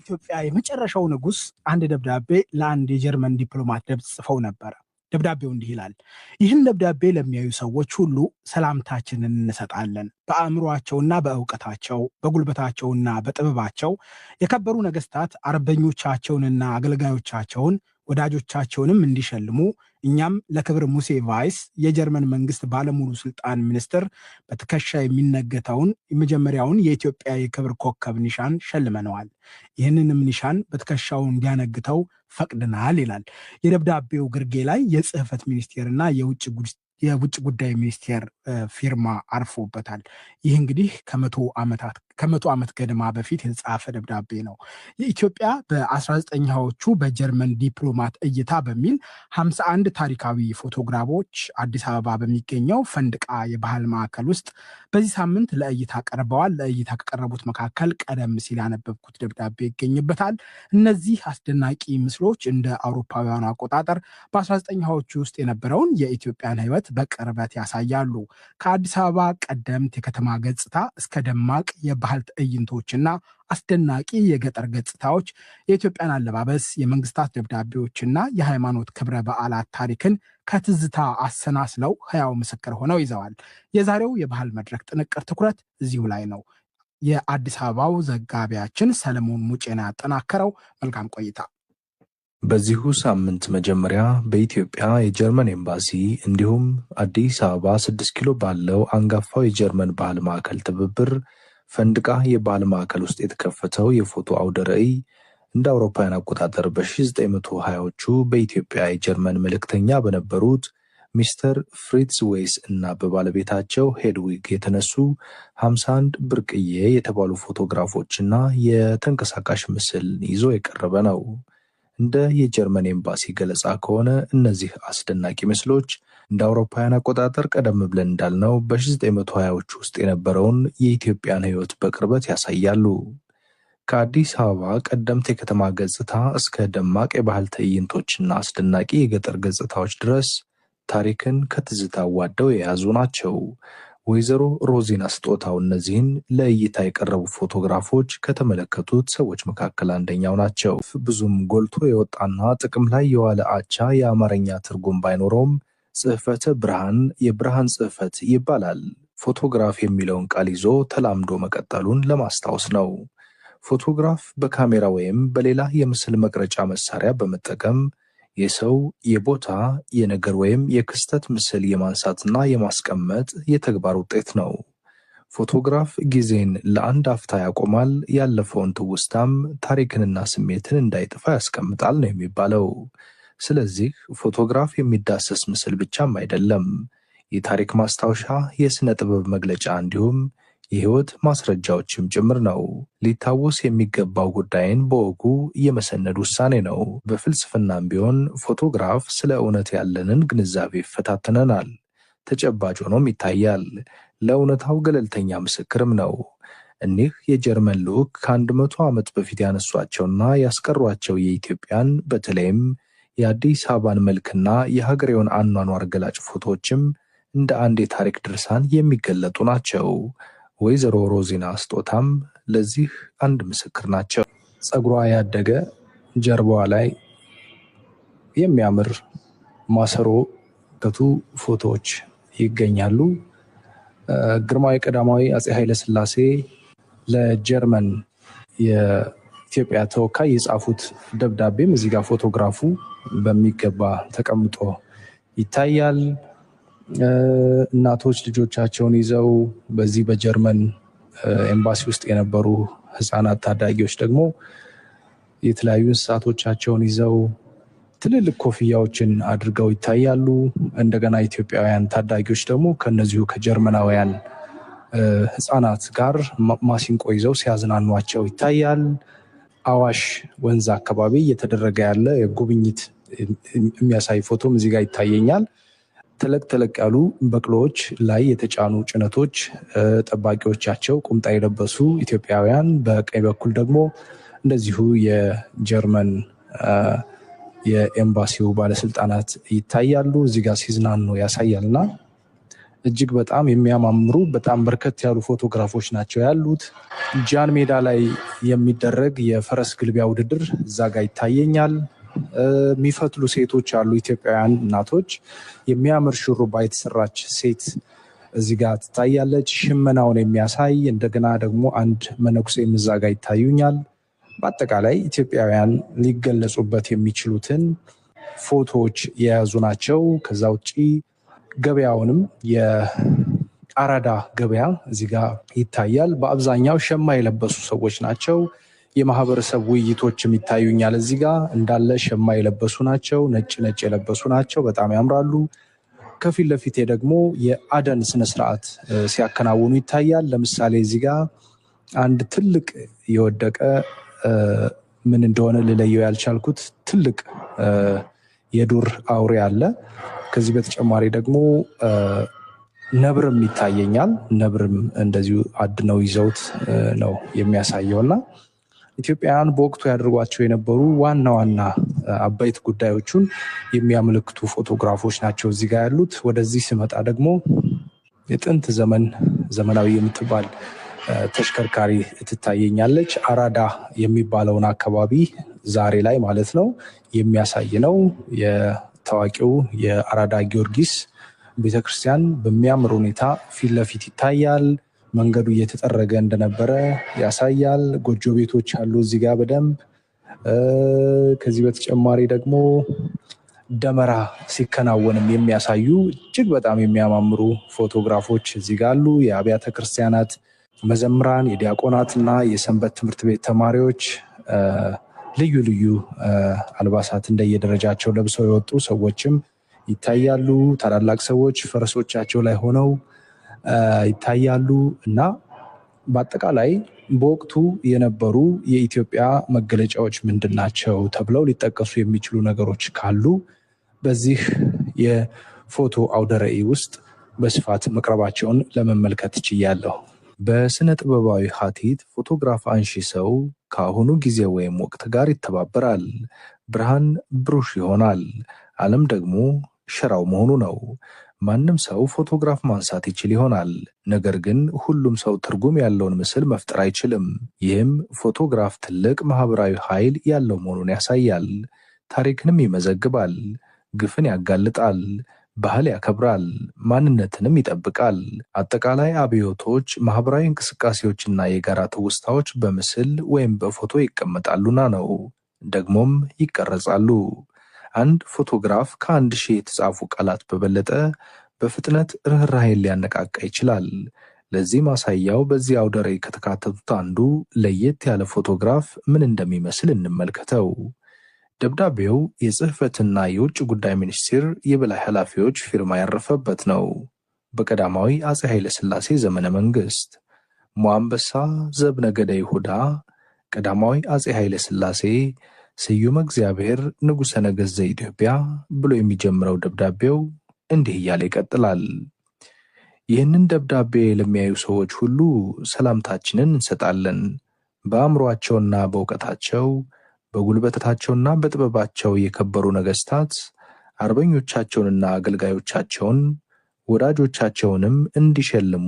ኢትዮጵያ የመጨረሻው ንጉስ አንድ ደብዳቤ ለአንድ የጀርመን ዲፕሎማት ጽፈው ነበር። ደብዳቤው እንዲህ ይላል። ይህን ደብዳቤ ለሚያዩ ሰዎች ሁሉ ሰላምታችንን እንሰጣለን። በአእምሯቸውና በእውቀታቸው በጉልበታቸውና በጥበባቸው የከበሩ ነገስታት አርበኞቻቸውንና አገልጋዮቻቸውን ወዳጆቻቸውንም እንዲሸልሙ እኛም ለክብር ሙሴ ቫይስ የጀርመን መንግስት ባለሙሉ ስልጣን ሚኒስትር በትከሻ የሚነገተውን የመጀመሪያውን የኢትዮጵያ የክብር ኮከብ ኒሻን ሸልመነዋል። ይህንንም ኒሻን በትከሻው እንዲያነግተው ፈቅድናል ይላል። የደብዳቤው ግርጌ ላይ የጽህፈት ሚኒስቴርና የውጭ ጉዳይ ሚኒስቴር ፊርማ አርፎበታል። ይህ እንግዲህ ከመቶ ዓመት ገደማ በፊት የተጻፈ ደብዳቤ ነው። የኢትዮጵያ በ19ኛዎቹ በጀርመን ዲፕሎማት እይታ በሚል 51 ታሪካዊ ፎቶግራፎች አዲስ አበባ በሚገኘው ፈንድቃ የባህል ማዕከል ውስጥ በዚህ ሳምንት ለእይታ ቀርበዋል። ለእይታ ከቀረቡት መካከል ቀደም ሲል ያነበብኩት ደብዳቤ ይገኝበታል። እነዚህ አስደናቂ ምስሎች እንደ አውሮፓውያኑ አቆጣጠር በ19ኛዎቹ ውስጥ የነበረውን የኢትዮጵያን ሕይወት በቅርበት ያሳያሉ። ከአዲስ አበባ ቀደምት የከተማ ገጽታ እስከ ደማቅ የባህል ትዕይንቶችና አስደናቂ የገጠር ገጽታዎች የኢትዮጵያን አለባበስ፣ የመንግስታት ደብዳቤዎችና የሃይማኖት ክብረ በዓላት ታሪክን ከትዝታ አሰናስለው ሕያው ምስክር ሆነው ይዘዋል። የዛሬው የባህል መድረክ ጥንቅር ትኩረት እዚሁ ላይ ነው። የአዲስ አበባው ዘጋቢያችን ሰለሞን ሙጬን ያጠናከረው። መልካም ቆይታ። በዚሁ ሳምንት መጀመሪያ በኢትዮጵያ የጀርመን ኤምባሲ እንዲሁም አዲስ አበባ 6 ኪሎ ባለው አንጋፋው የጀርመን ባህል ማዕከል ትብብር ፈንድቃ የባህል ማዕከል ውስጥ የተከፈተው የፎቶ አውደ ርዕይ እንደ አውሮፓውያን አቆጣጠር በ1920ዎቹ በኢትዮጵያ የጀርመን መልእክተኛ በነበሩት ሚስተር ፍሪትስ ዌይስ እና በባለቤታቸው ሄድዊግ የተነሱ 51 ብርቅዬ የተባሉ ፎቶግራፎችና የተንቀሳቃሽ ምስል ይዞ የቀረበ ነው። እንደ የጀርመን ኤምባሲ ገለጻ ከሆነ እነዚህ አስደናቂ ምስሎች እንደ አውሮፓውያን አቆጣጠር ቀደም ብለን እንዳልነው በ1920ዎቹ ውስጥ የነበረውን የኢትዮጵያን ሕይወት በቅርበት ያሳያሉ። ከአዲስ አበባ ቀደምት የከተማ ገጽታ እስከ ደማቅ የባህል ትዕይንቶችና አስደናቂ የገጠር ገጽታዎች ድረስ ታሪክን ከትዝታ ዋደው የያዙ ናቸው። ወይዘሮ ሮዚና ስጦታው እነዚህን ለእይታ የቀረቡ ፎቶግራፎች ከተመለከቱት ሰዎች መካከል አንደኛው ናቸው። ብዙም ጎልቶ የወጣና ጥቅም ላይ የዋለ አቻ የአማርኛ ትርጉም ባይኖረውም ጽሕፈተ ብርሃን የብርሃን ጽሕፈት ይባላል። ፎቶግራፍ የሚለውን ቃል ይዞ ተላምዶ መቀጠሉን ለማስታወስ ነው። ፎቶግራፍ በካሜራ ወይም በሌላ የምስል መቅረጫ መሳሪያ በመጠቀም የሰው፣ የቦታ፣ የነገር ወይም የክስተት ምስል የማንሳትና የማስቀመጥ የተግባር ውጤት ነው። ፎቶግራፍ ጊዜን ለአንድ አፍታ ያቆማል፣ ያለፈውን ትውስታም ታሪክንና ስሜትን እንዳይጠፋ ያስቀምጣል ነው የሚባለው። ስለዚህ ፎቶግራፍ የሚዳሰስ ምስል ብቻም አይደለም፣ የታሪክ ማስታወሻ፣ የሥነ ጥበብ መግለጫ እንዲሁም የህይወት ማስረጃዎችም ጭምር ነው። ሊታወስ የሚገባው ጉዳይን በወጉ የመሰነድ ውሳኔ ነው። በፍልስፍናም ቢሆን ፎቶግራፍ ስለ እውነት ያለንን ግንዛቤ ይፈታተነናል፣ ተጨባጭ ሆኖም ይታያል፣ ለእውነታው ገለልተኛ ምስክርም ነው። እኒህ የጀርመን ልዑክ ከ100 ዓመት በፊት ያነሷቸውና ያስቀሯቸው የኢትዮጵያን በተለይም የአዲስ አበባን መልክና የሀገሬውን አኗኗር ገላጭ ፎቶዎችም እንደ አንድ የታሪክ ድርሳን የሚገለጡ ናቸው። ወይዘሮ ሮዚና ስጦታም ለዚህ አንድ ምስክር ናቸው። ጸጉሯ ያደገ፣ ጀርባዋ ላይ የሚያምር ማሰሮ ከቱ ፎቶዎች ይገኛሉ። ግርማዊ ቀዳማዊ አፄ ኃይለ ሥላሴ ለጀርመን የኢትዮጵያ ተወካይ የጻፉት ደብዳቤም እዚህ ጋር ፎቶግራፉ በሚገባ ተቀምጦ ይታያል። እናቶች ልጆቻቸውን ይዘው በዚህ በጀርመን ኤምባሲ ውስጥ የነበሩ ህፃናት ታዳጊዎች ደግሞ የተለያዩ እንስሳቶቻቸውን ይዘው ትልልቅ ኮፍያዎችን አድርገው ይታያሉ። እንደገና ኢትዮጵያውያን ታዳጊዎች ደግሞ ከነዚሁ ከጀርመናውያን ህፃናት ጋር ማሲንቆ ይዘው ሲያዝናኗቸው ይታያል። አዋሽ ወንዝ አካባቢ እየተደረገ ያለ የጉብኝት የሚያሳይ ፎቶም እዚህ ጋር ይታየኛል። ተለቅ ያሉ በቅሎዎች ላይ የተጫኑ ጭነቶች፣ ጠባቂዎቻቸው ቁምጣ የለበሱ ኢትዮጵያውያን፣ በቀኝ በኩል ደግሞ እንደዚሁ የጀርመን የኤምባሲው ባለስልጣናት ይታያሉ። እዚህ ጋር ሲዝናኑ ያሳያልና እጅግ በጣም የሚያማምሩ በጣም በርከት ያሉ ፎቶግራፎች ናቸው ያሉት። ጃን ሜዳ ላይ የሚደረግ የፈረስ ግልቢያ ውድድር እዛ ጋር ይታየኛል። የሚፈትሉ ሴቶች አሉ፣ ኢትዮጵያውያን እናቶች። የሚያምር ሹሩባ የተሰራች ሴት እዚህ ጋር ትታያለች፣ ሽመናውን የሚያሳይ እንደገና ደግሞ አንድ መነኩሴም እዛ ጋር ይታዩኛል። በአጠቃላይ ኢትዮጵያውያን ሊገለጹበት የሚችሉትን ፎቶዎች የያዙ ናቸው። ከዛ ውጭ ገበያውንም የአራዳ ገበያ እዚህ ጋር ይታያል። በአብዛኛው ሸማ የለበሱ ሰዎች ናቸው። የማህበረሰብ ውይይቶችም ይታዩኛል። እዚህ ጋር እንዳለ ሸማ የለበሱ ናቸው፣ ነጭ የለበሱ ናቸው። በጣም ያምራሉ። ከፊት ለፊቴ ደግሞ የአደን ስነስርዓት ሲያከናውኑ ይታያል። ለምሳሌ እዚህ ጋር አንድ ትልቅ የወደቀ ምን እንደሆነ ልለየው ያልቻልኩት ትልቅ የዱር አውሬ አለ። ከዚህ በተጨማሪ ደግሞ ነብርም ይታየኛል። ነብርም እንደዚሁ አድነው ይዘውት ነው የሚያሳየውና ኢትዮጵያውያን በወቅቱ ያደርጓቸው የነበሩ ዋና ዋና አበይት ጉዳዮቹን የሚያመለክቱ ፎቶግራፎች ናቸው እዚህ ጋር ያሉት። ወደዚህ ስመጣ ደግሞ የጥንት ዘመናዊ የምትባል ተሽከርካሪ ትታየኛለች። አራዳ የሚባለውን አካባቢ ዛሬ ላይ ማለት ነው የሚያሳይ ነው። የታዋቂው የአራዳ ጊዮርጊስ ቤተክርስቲያን በሚያምር ሁኔታ ፊት ለፊት ይታያል። መንገዱ እየተጠረገ እንደነበረ ያሳያል። ጎጆ ቤቶች አሉ እዚህ ጋር በደንብ። ከዚህ በተጨማሪ ደግሞ ደመራ ሲከናወንም የሚያሳዩ እጅግ በጣም የሚያማምሩ ፎቶግራፎች እዚህ ጋር አሉ። የአብያተ ክርስቲያናት መዘምራን፣ የዲያቆናትና የሰንበት ትምህርት ቤት ተማሪዎች ልዩ ልዩ አልባሳት እንደየደረጃቸው ለብሰው የወጡ ሰዎችም ይታያሉ። ታላላቅ ሰዎች ፈረሶቻቸው ላይ ሆነው ይታያሉ እና በአጠቃላይ በወቅቱ የነበሩ የኢትዮጵያ መገለጫዎች ምንድናቸው ተብለው ሊጠቀሱ የሚችሉ ነገሮች ካሉ በዚህ የፎቶ አውደ ርዕይ ውስጥ በስፋት መቅረባቸውን ለመመልከት ችያለሁ። በስነ ጥበባዊ ሀቲት ፎቶግራፍ አንሺ ሰው ከአሁኑ ጊዜ ወይም ወቅት ጋር ይተባበራል። ብርሃን ብሩሽ ይሆናል፣ ዓለም ደግሞ ሸራው መሆኑ ነው። ማንም ሰው ፎቶግራፍ ማንሳት ይችል ይሆናል። ነገር ግን ሁሉም ሰው ትርጉም ያለውን ምስል መፍጠር አይችልም። ይህም ፎቶግራፍ ትልቅ ማህበራዊ ኃይል ያለው መሆኑን ያሳያል። ታሪክንም ይመዘግባል፣ ግፍን ያጋልጣል፣ ባህል ያከብራል፣ ማንነትንም ይጠብቃል። አጠቃላይ አብዮቶች፣ ማህበራዊ እንቅስቃሴዎችና የጋራ ትውስታዎች በምስል ወይም በፎቶ ይቀመጣሉና ነው፣ ደግሞም ይቀረጻሉ። አንድ ፎቶግራፍ ከ1000 የተጻፉ ቃላት በበለጠ በፍጥነት ርኅራኄን ሊያነቃቃ ይችላል። ለዚህ ማሳያው በዚህ አውደ ርዕይ ከተካተቱት አንዱ ለየት ያለ ፎቶግራፍ ምን እንደሚመስል እንመልከተው። ደብዳቤው የጽሕፈትና የውጭ ጉዳይ ሚኒስቴር የበላይ ኃላፊዎች ፊርማ ያረፈበት ነው። በቀዳማዊ አፄ ኃይለ ሥላሴ ዘመነ መንግስት ሞአንበሳ ዘእብነገደ ይሁዳ ቀዳማዊ አፄ ኃይለ ሥላሴ ስዩመ እግዚአብሔር ንጉሠ ነገሥት ዘኢትዮጵያ ብሎ የሚጀምረው ደብዳቤው እንዲህ እያለ ይቀጥላል። ይህንን ደብዳቤ ለሚያዩ ሰዎች ሁሉ ሰላምታችንን እንሰጣለን። በአእምሮአቸውና በእውቀታቸው በጉልበታቸውና በጥበባቸው የከበሩ ነገሥታት አርበኞቻቸውንና አገልጋዮቻቸውን ወዳጆቻቸውንም እንዲሸልሙ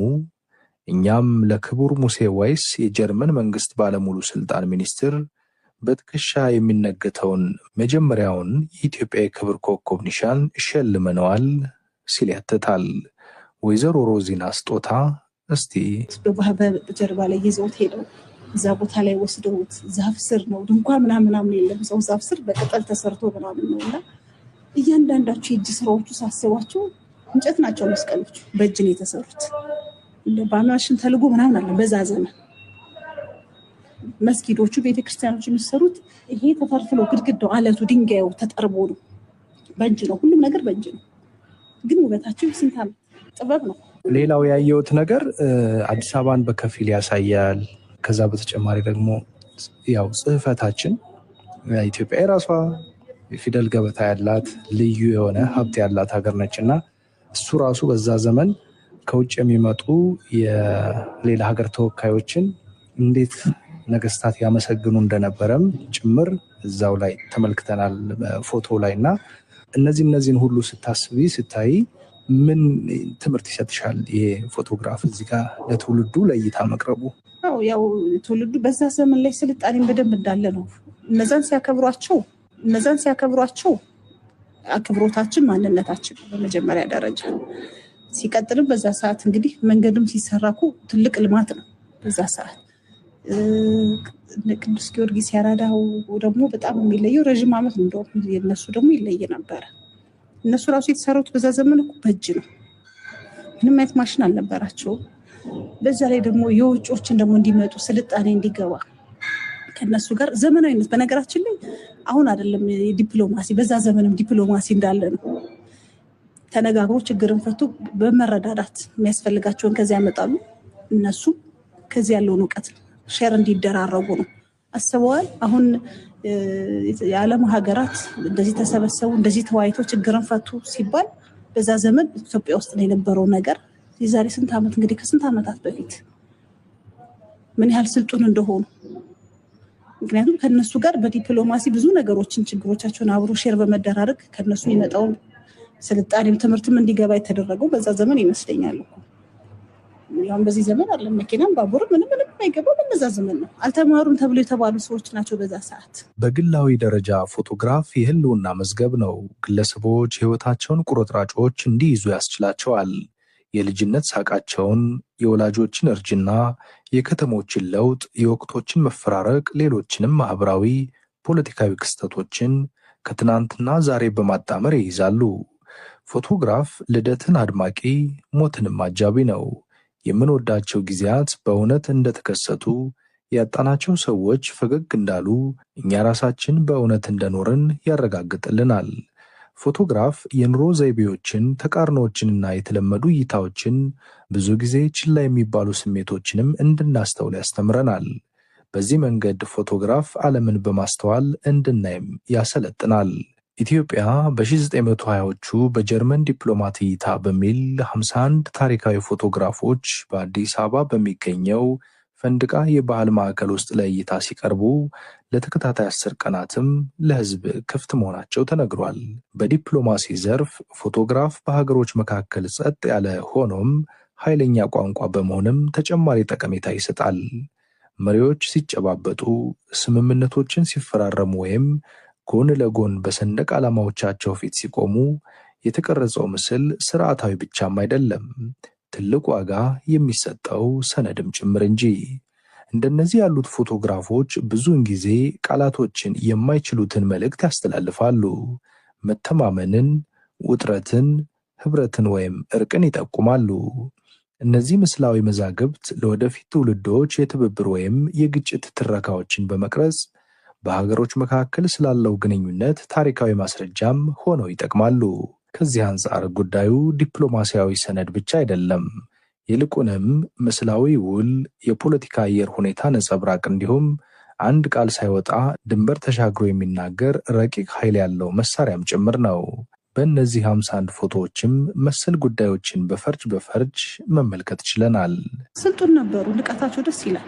እኛም ለክቡር ሙሴ ዋይስ የጀርመን መንግስት ባለሙሉ ስልጣን ሚኒስትር በትከሻ የሚነገተውን መጀመሪያውን የኢትዮጵያ የክብር ኮከብ ኒሻን ሸልመነዋል ሲል ያትታል። ወይዘሮ ሮዚና ስጦታ እስቲ በጀርባ ላይ ይዘውት ሄደው እዛ ቦታ ላይ ወስደውት ዛፍ ስር ነው፣ ድንኳን ምናምን የለም፣ ሰው ዛፍ ስር በቅጠል ተሰርቶ ምናምን ነውና እያንዳንዳቸው የእጅ ስራዎቹ ሳስባቸው እንጨት ናቸው። መስቀሎቹ በእጅ ነው የተሰሩት። በማሽን ተልጎ ምናምን አለ በዛ ዘመን። መስጊዶቹ ቤተክርስቲያኖች የሚሰሩት ይሄ ተፈልፍሎ ግድግዳው አለቱ ድንጋዩ ተጠርቦ ነው። በእጅ ነው፣ ሁሉም ነገር በእጅ ነው። ግን ውበታቸው ስንት ዓመት ጥበብ ነው። ሌላው ያየሁት ነገር አዲስ አበባን በከፊል ያሳያል። ከዛ በተጨማሪ ደግሞ ያው ጽሕፈታችን ኢትዮጵያ የራሷ የፊደል ገበታ ያላት ልዩ የሆነ ሀብት ያላት ሀገር ነችና እሱ ራሱ በዛ ዘመን ከውጭ የሚመጡ የሌላ ሀገር ተወካዮችን እንዴት ነገስታት ያመሰግኑ እንደነበረም ጭምር እዛው ላይ ተመልክተናል ፎቶ ላይ እና እነዚህን ሁሉ ስታስቢ ስታይ ምን ትምህርት ይሰጥሻል ይሄ ፎቶግራፍ እዚህ ጋር ለትውልዱ ለእይታ መቅረቡ? ያው ትውልዱ በዛ ዘመን ላይ ስልጣኔን በደንብ እንዳለ ነው። እነዛን ሲያከብሯቸው አክብሮታችን ማንነታችን በመጀመሪያ ደረጃ ሲቀጥልም በዛ ሰዓት እንግዲህ መንገድም ሲሰራኩ ትልቅ ልማት ነው። በዛ ሰዓት ቅዱስ ጊዮርጊስ ያራዳው ደግሞ በጣም የሚለየው ረዥም ዓመት እንደውም የነሱ ደግሞ ይለየ ነበረ። እነሱ ራሱ የተሰሩት በዛ ዘመን እኮ በእጅ ነው። ምንም አይነት ማሽን አልነበራቸውም። በዛ ላይ ደግሞ የውጮችን ደግሞ እንዲመጡ ስልጣኔ እንዲገባ ከነሱ ጋር ዘመናዊነት በነገራችን ላይ አሁን አይደለም ዲፕሎማሲ፣ በዛ ዘመንም ዲፕሎማሲ እንዳለ ነው። ተነጋግሮ ችግርን ፈቱ በመረዳዳት የሚያስፈልጋቸውን ከዚያ ያመጣሉ። እነሱ ከዚህ ያለውን እውቀት ሼር እንዲደራረጉ ነው አስበዋል። አሁን የዓለም ሀገራት እንደዚህ ተሰበሰቡ፣ እንደዚህ ተወያይቶ ችግርን ፈቱ ሲባል በዛ ዘመን ኢትዮጵያ ውስጥ ነው የነበረው ነገር። የዛሬ ስንት ዓመት እንግዲህ ከስንት ዓመታት በፊት ምን ያህል ስልጡን እንደሆኑ ምክንያቱም ከነሱ ጋር በዲፕሎማሲ ብዙ ነገሮችን ችግሮቻቸውን አብሮ ሼር በመደራረግ ከነሱ የሚመጣው ስልጣኔም ትምህርትም እንዲገባ የተደረገው በዛ ዘመን ይመስለኛል እኮ። ያው በዚህ ዘመን አለ መኪናም ባቡር ምንም የማይገባው በዛ ዘመን ነው። አልተማሩም ተብሎ የተባሉ ሰዎች ናቸው በዛ ሰዓት። በግላዊ ደረጃ ፎቶግራፍ የህልውና መዝገብ ነው። ግለሰቦች ህይወታቸውን ቁርጥራጮች እንዲይዙ ያስችላቸዋል። የልጅነት ሳቃቸውን፣ የወላጆችን እርጅና፣ የከተሞችን ለውጥ፣ የወቅቶችን መፈራረቅ፣ ሌሎችንም ማህበራዊ ፖለቲካዊ ክስተቶችን ከትናንትና ዛሬ በማጣመር ይይዛሉ። ፎቶግራፍ ልደትን አድማቂ፣ ሞትንም አጃቢ ነው። የምንወዳቸው ጊዜያት በእውነት እንደተከሰቱ፣ ያጣናቸው ሰዎች ፈገግ እንዳሉ፣ እኛ ራሳችን በእውነት እንደኖርን ያረጋግጥልናል። ፎቶግራፍ የኑሮ ዘይቤዎችን፣ ተቃርኖዎችንና የተለመዱ እይታዎችን፣ ብዙ ጊዜ ችላ የሚባሉ ስሜቶችንም እንድናስተውል ያስተምረናል። በዚህ መንገድ ፎቶግራፍ ዓለምን በማስተዋል እንድናይም ያሰለጥናል። ኢትዮጵያ በ1920ዎቹ በጀርመን ዲፕሎማት እይታ በሚል 51 ታሪካዊ ፎቶግራፎች በአዲስ አበባ በሚገኘው ፈንድቃ የባህል ማዕከል ውስጥ ለእይታ ሲቀርቡ ለተከታታይ 10 ቀናትም ለሕዝብ ክፍት መሆናቸው ተነግሯል። በዲፕሎማሲ ዘርፍ ፎቶግራፍ በሀገሮች መካከል ጸጥ ያለ ሆኖም ኃይለኛ ቋንቋ በመሆንም ተጨማሪ ጠቀሜታ ይሰጣል። መሪዎች ሲጨባበጡ፣ ስምምነቶችን ሲፈራረሙ ወይም ጎን ለጎን በሰንደቅ ዓላማዎቻቸው ፊት ሲቆሙ የተቀረጸው ምስል ስርዓታዊ ብቻም አይደለም፣ ትልቅ ዋጋ የሚሰጠው ሰነድም ጭምር እንጂ። እንደነዚህ ያሉት ፎቶግራፎች ብዙውን ጊዜ ቃላቶችን የማይችሉትን መልእክት ያስተላልፋሉ። መተማመንን፣ ውጥረትን፣ ህብረትን ወይም እርቅን ይጠቁማሉ። እነዚህ ምስላዊ መዛግብት ለወደፊት ትውልዶች የትብብር ወይም የግጭት ትረካዎችን በመቅረጽ በሀገሮች መካከል ስላለው ግንኙነት ታሪካዊ ማስረጃም ሆነው ይጠቅማሉ። ከዚህ አንጻር ጉዳዩ ዲፕሎማሲያዊ ሰነድ ብቻ አይደለም። ይልቁንም ምስላዊ ውል፣ የፖለቲካ አየር ሁኔታ ነጸብራቅ እንዲሁም አንድ ቃል ሳይወጣ ድንበር ተሻግሮ የሚናገር ረቂቅ ኃይል ያለው መሳሪያም ጭምር ነው። በእነዚህ 51 ፎቶዎችም መሰል ጉዳዮችን በፈርጅ መመልከት ችለናል። ስልጡን ነበሩ፣ ንቃታቸው ደስ ይላል።